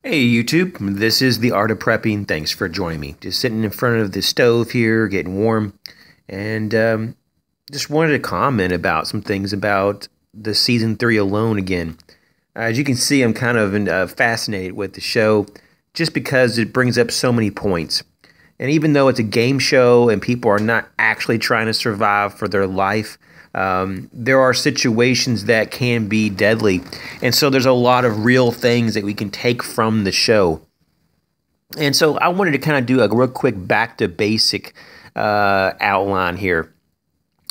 Hey YouTube, this is the Art of Prepping. Thanks for joining me. Just sitting in front of the stove here, getting warm, and just wanted to comment about some things about the season 3 Alone again. As you can see, I'm kind of fascinated with the show just because it brings up so many points. And even though it's a game show and people are not actually trying to survive for their life, there are situations that can be deadly. And so there's a lot of real things that we can take from the show. And so I wanted to kind of do a real quick back to basic outline here.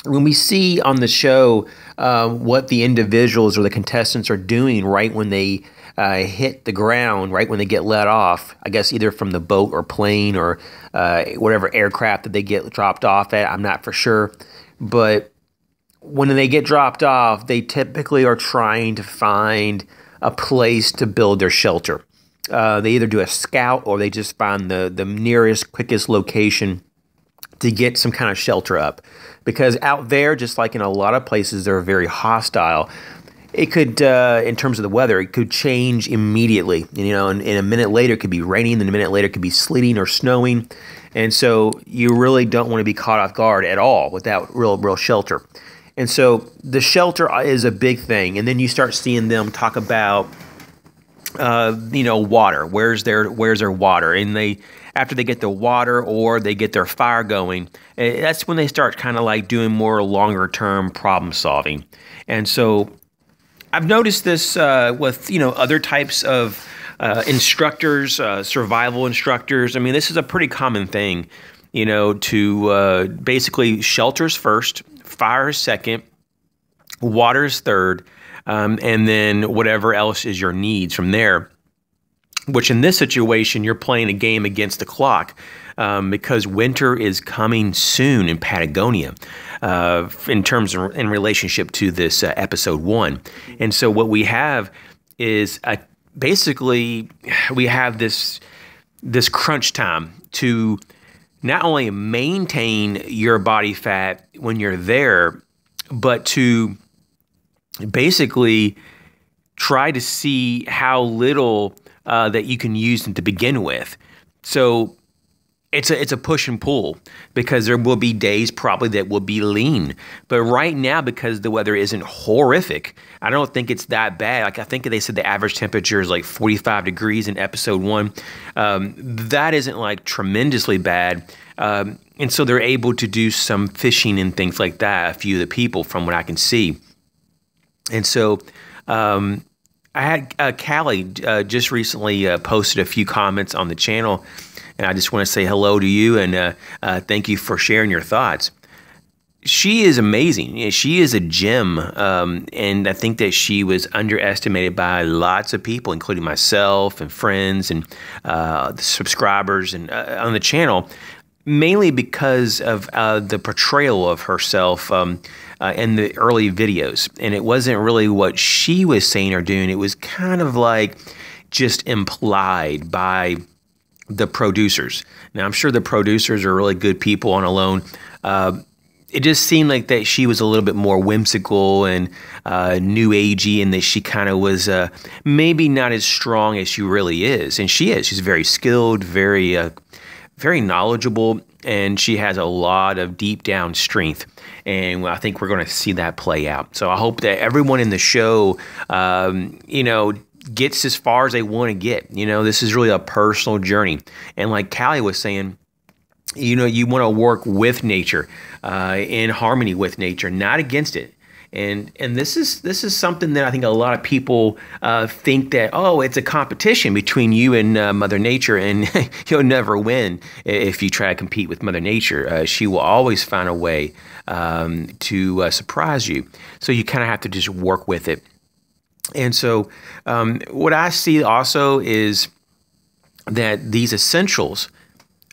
When we see on the show what the individuals or the contestants are doing right when they hit the ground, right when they get let off, I guess either from the boat or plane or whatever aircraft that they get dropped off at, I'm not for sure. But when they get dropped off, they typically are trying to find a place to build their shelter. They either do a scout or they just find the nearest, quickest location to get some kind of shelter up. Because out there, just like in a lot of places, they're very hostile. It could, in terms of the weather, it could change immediately. You know, and a minute later, it could be raining, and a minute later, it could be sleeting or snowing. And so you really don't want to be caught off guard at all without real shelter. And so the shelter is a big thing. And then you start seeing them talk about, water. Where's their water? And after they get the water or they get their fire going, that's when they start kind of like doing more longer term problem solving. And so I've noticed this with, other types of instructors, survival instructors. I mean, this is a pretty common thing, to basically shelters first, fire is second, water is third, and then whatever else is your needs from there. Which in this situation, you're playing a game against the clock because winter is coming soon in Patagonia in relationship to this episode 1. And so what we have is basically we have this crunch time to not only maintain your body fat when you're there, but to basically try to see how little that you can use them to begin with. So it's a push and pull because there will be days probably that will be lean. But right now, because the weather isn't horrific, I don't think it's that bad. Like I think they said the average temperature is like 45 degrees in episode 1. That isn't like tremendously bad. And so they're able to do some fishing and things like that, a few of the people from what I can see. And so I had Callie just recently posted a few comments on the channel, and I just want to say hello to you and thank you for sharing your thoughts. She is amazing. She is a gem, and I think that she was underestimated by lots of people, including myself and friends and the subscribers and on the channel, mainly because of the portrayal of herself in the early videos. And it wasn't really what she was saying or doing. It was kind of like just implied by the producers. Now, I'm sure the producers are really good people on Alone. It just seemed like that she was a little bit more whimsical and new agey, and that she kind of was maybe not as strong as she really is. And she is. She's very skilled, very knowledgeable, and she has a lot of deep down strength. And I think we're going to see that play out. So I hope that everyone in the show, gets as far as they want to get. This is really a personal journey. And like Callie was saying, you want to work with nature, in harmony with nature, not against it. And this is something that I think a lot of people think that, it's a competition between you and Mother Nature, and you'll never win if you try to compete with Mother Nature. She will always find a way to surprise you. So you kind of have to just work with it. And so what I see also is that these essentials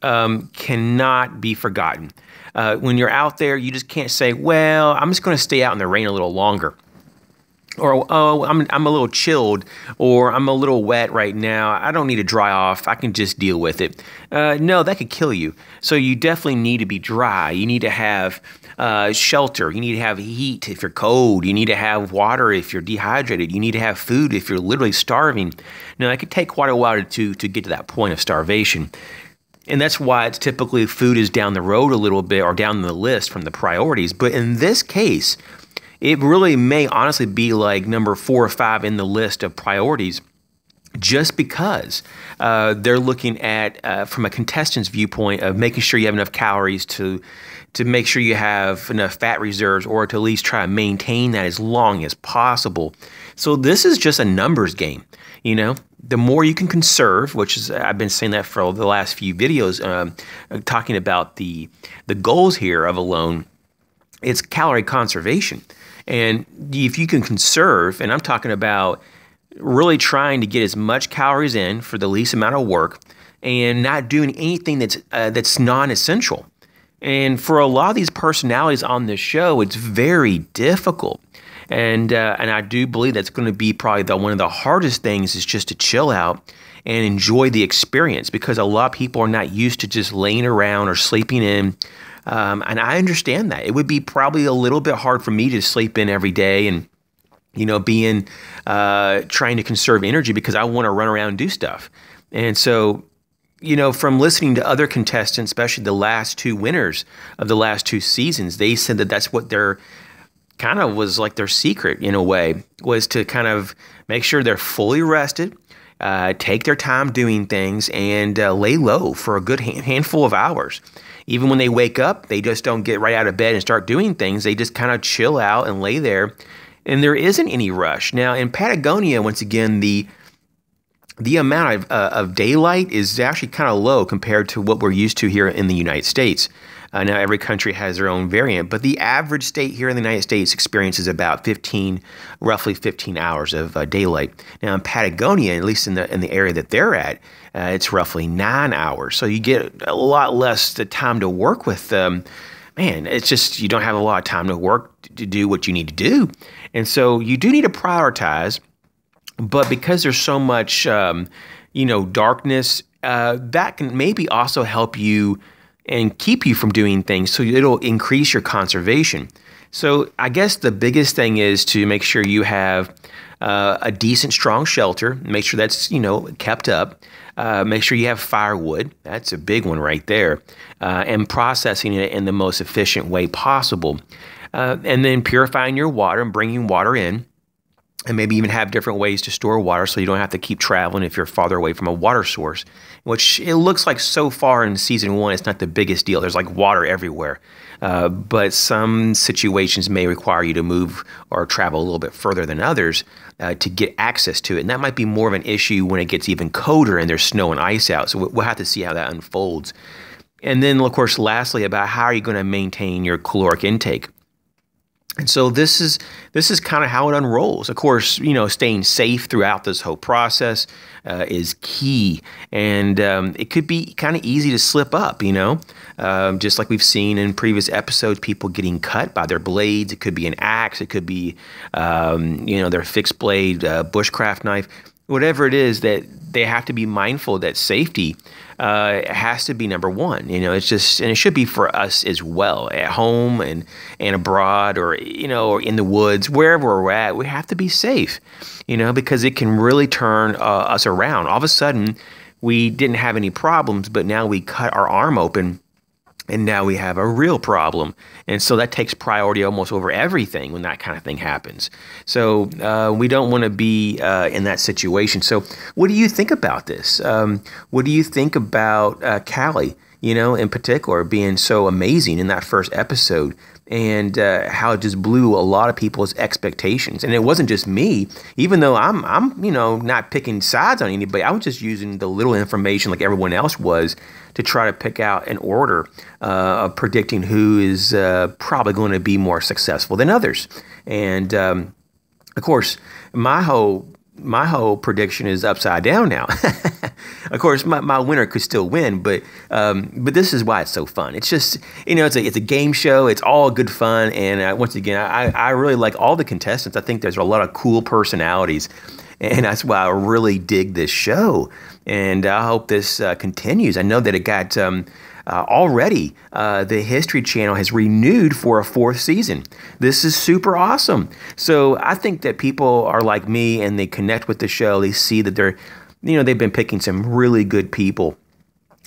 cannot be forgotten. When you're out there, you just can't say, well, I'm just going to stay out in the rain a little longer. Or, I'm a little chilled, or I'm a little wet right now. I don't need to dry off. I can just deal with it. No, that could kill you. So you definitely need to be dry. You need to have shelter. You need to have heat if you're cold. You need to have water if you're dehydrated. You need to have food if you're literally starving. Now, it could take quite a while to get to that point of starvation. And that's why it's typically food is down the road a little bit or down the list from the priorities. But in this case, it really may honestly be like number 4 or 5 in the list of priorities, just because they're looking at, from a contestant's viewpoint, of making sure you have enough calories to make sure you have enough fat reserves, or to at least try to maintain that as long as possible. So this is just a numbers game. The more you can conserve, which is, I've been saying that for the last few videos, talking about the goals here of Alone, it's calorie conservation. And if you can conserve, and I'm talking about really trying to get as much calories in for the least amount of work, and not doing anything that's non-essential. And for a lot of these personalities on this show, it's very difficult. And I do believe that's going to be probably one of the hardest things, is just to chill out and enjoy the experience, because a lot of people are not used to just laying around or sleeping in. And I understand that. It would be probably a little bit hard for me to sleep in every day and, trying to conserve energy, because I want to run around and do stuff. And so, from listening to other contestants, especially the last 2 winners of the last 2 seasons, they said that that's what their kind of was like their secret, in a way, was to kind of make sure they're fully rested, take their time doing things, and lay low for a good handful of hours. Even when they wake up, they just don't get right out of bed and start doing things. They just kind of chill out and lay there, and there isn't any rush. Now, in Patagonia, once again, the amount of daylight is actually kind of low compared to what we're used to here in the United States. Now, every country has their own variant, but the average state here in the United States experiences about roughly 15 hours of daylight. Now, in Patagonia, at least in the area that they're at, it's roughly 9 hours. So you get a lot less time to work with. It's just, you don't have a lot of time to work to do what you need to do. And so you do need to prioritize. But because there's so much, darkness, that can maybe also help you and keep you from doing things. So it'll increase your conservation. So I guess the biggest thing is to make sure you have a decent, strong shelter. Make sure that's, kept up. Make sure you have firewood. That's a big one right there. And processing it in the most efficient way possible. And then purifying your water and bringing water in. And maybe even have different ways to store water, so you don't have to keep traveling if you're farther away from a water source, which it looks like so far in season 1, it's not the biggest deal. There's like water everywhere. But some situations may require you to move or travel a little bit further than others to get access to it. And that might be more of an issue when it gets even colder and there's snow and ice out. So we'll have to see how that unfolds. And then, of course, lastly, about how are you going to maintain your caloric intake. And so this is kind of how it unrolls. Of course, staying safe throughout this whole process is key, and it could be kind of easy to slip up. Just like we've seen in previous episodes, people getting cut by their blades. It could be an axe. It could be their fixed blade bushcraft knife. Whatever it is, that they have to be mindful that safety has to be number one. It's just, and it should be for us as well, at home and abroad, or or in the woods, wherever we're at. We have to be safe, because it can really turn us around. All of a sudden, we didn't have any problems, but now we cut our arm open. And now we have a real problem. And so that takes priority almost over everything when that kind of thing happens. So we don't want to be in that situation. So what do you think about this? What do you think about Callie, in particular, being so amazing in that first episode? And how it just blew a lot of people's expectations. And it wasn't just me, even though I'm not picking sides on anybody. I was just using the little information like everyone else was to try to pick out an order of predicting who is probably going to be more successful than others. And of course, my whole prediction is upside down now. Of course, my winner could still win, but this is why it's so fun. It's just, it's a game show. It's all good fun. And once again, I really like all the contestants. I think there's a lot of cool personalities, and that's why I really dig this show. And I hope this continues. I know that it got already, the History Channel has renewed for a 4th season. This is super awesome. So I think that people are like me and they connect with the show. They see that they've been picking some really good people.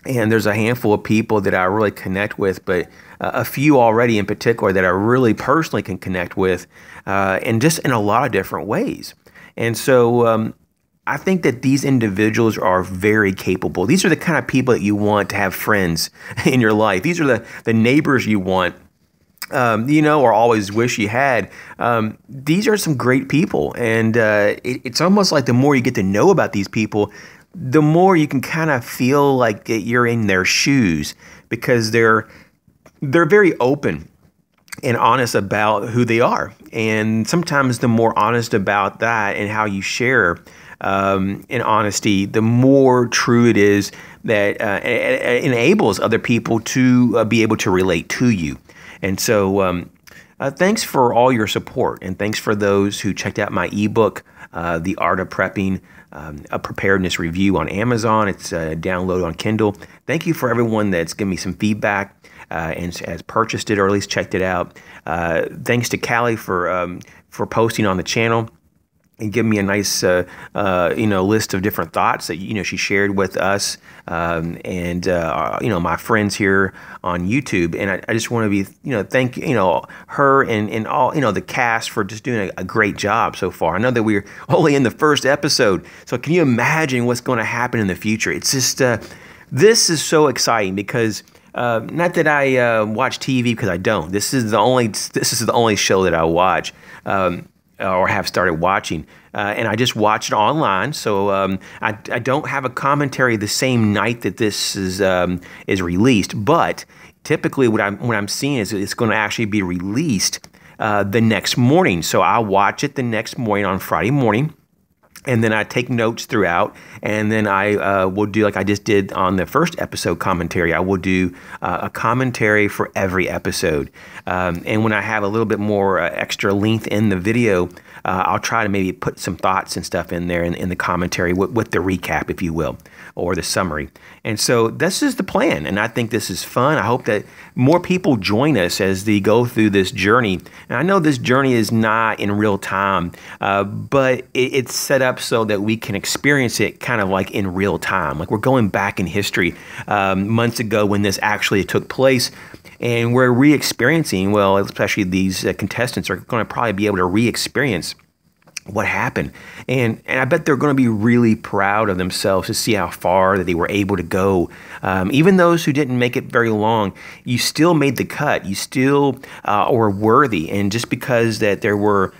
And there's a handful of people that I really connect with, but a few already in particular that I really personally can connect with, and just in a lot of different ways. And so I think that these individuals are very capable. These are the kind of people that you want to have friends in your life. These are the neighbors you want, or always wish you had. These are some great people. And it's almost like the more you get to know about these people, the more you can kind of feel like you're in their shoes, because they're very open and honest about who they are. And sometimes the more honest about that and how you share in honesty, the more true it is that it enables other people to be able to relate to you. And so thanks for all your support, and thanks for those who checked out my ebook, The Art of Prepping, a preparedness review on Amazon. It's downloaded on Kindle. Thank you for everyone that's given me some feedback and has purchased it or at least checked it out. Thanks to Callie for posting on the channel and giving me a nice list of different thoughts that she shared with us and my friends here on YouTube. And I just want to thank her and all the cast for just doing a great job so far. I know that we're only in the first episode, so can you imagine what's going to happen in the future? It's just this is so exciting because not that I watch TV, because I don't. This is the only show that I watch. Or have started watching, and I just watch it online. So I don't have a commentary the same night that this is released. But typically, what I'm seeing is it's going to actually be released the next morning. So I'll watch it the next morning on Friday morning. And then I take notes throughout, and then I will do, like I just did on the first episode commentary, I will do a commentary for every episode. And when I have a little bit more extra length in the video, I'll try to maybe put some thoughts and stuff in there in the commentary with the recap, if you will, or the summary. And so this is the plan, and I think this is fun. I hope that more people join us as they go through this journey. And I know this journey is not in real time, but it's set up so that we can experience it kind of like in real time. Like we're going back in history months ago when this actually took place, and we're re-experiencing, well, especially these contestants are going to probably be able to re-experience what happened. And I bet they're going to be really proud of themselves to see how far that they were able to go. Even those who didn't make it very long, you still made the cut. You still were worthy. And just because that there were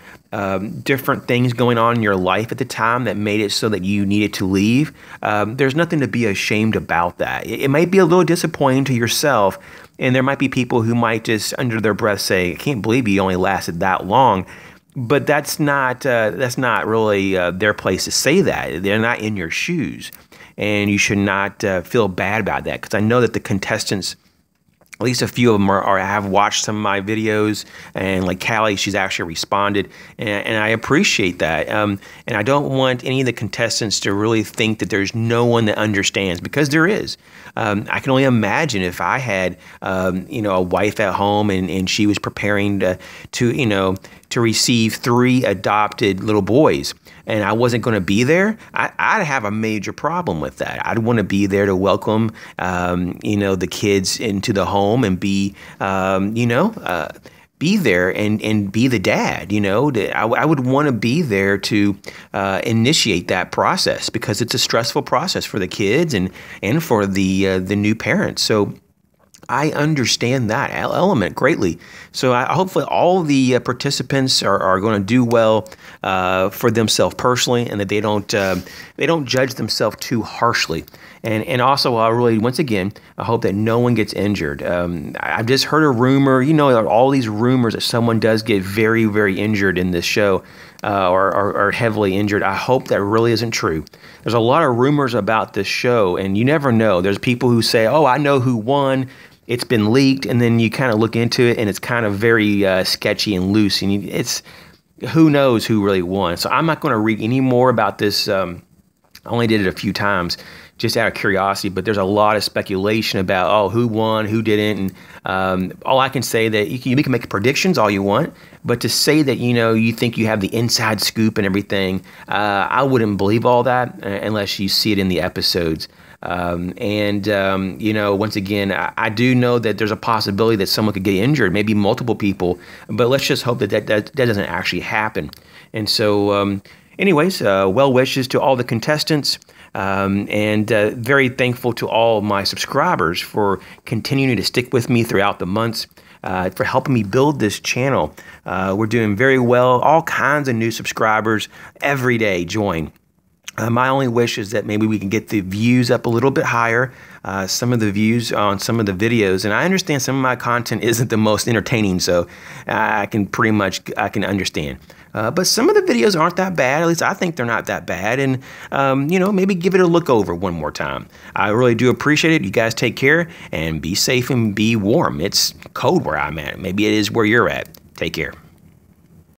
different things going on in your life at the time that made it so that you needed to leave, there's nothing to be ashamed about that. It might be a little disappointing to yourself, and there might be people who might just under their breath say, I can't believe you only lasted that long. But that's not really their place to say that. They're not in your shoes, and you should not feel bad about that, because I know that the contestants, at least a few of them have watched some of my videos, and like Callie, she's actually responded, and I appreciate that. And I don't want any of the contestants to really think that there's no one that understands, because there is. I can only imagine if I had, a wife at home and she was preparing to receive 3 adopted little boys, and I wasn't going to be there, I'd have a major problem with that. I'd want to be there to welcome, the kids into the home and be there and be the dad. I would want to be there to initiate that process, because it's a stressful process for the kids and for the new parents. So I understand that element greatly. So hopefully all the participants are going to do well for themselves personally, and that they don't judge themselves too harshly. And also, once again, I hope that no one gets injured. I've just heard a rumor, all these rumors that someone does get very, very injured in this show, or heavily injured. I hope that really isn't true. There's a lot of rumors about this show, and you never know. There's people who say, oh, I know who won. It's been leaked, and then you kind of look into it, and it's kind of very sketchy and loose, and who knows who really won. So I'm not going to read any more about this I only did it a few times just out of curiosity, but there's a lot of speculation about, oh, who won, who didn't. And all I can say that you can make predictions all you want, but to say that, you think you have the inside scoop and everything, I wouldn't believe all that unless you see it in the episodes. Once again, I do know that there's a possibility that someone could get injured, maybe multiple people, but let's just hope that doesn't actually happen. And so, anyways, well wishes to all the contestants, and very thankful to all my subscribers for continuing to stick with me throughout the months, for helping me build this channel. We're doing very well. All kinds of new subscribers every day join. My only wish is that maybe we can get the views up a little bit higher, some of the views on some of the videos. And I understand some of my content isn't the most entertaining, so I can understand. But some of the videos aren't that bad. At least I think they're not that bad. And, maybe give it a look over one more time. I really do appreciate it. You guys take care and be safe and be warm. It's cold where I'm at. Maybe it is where you're at. Take care.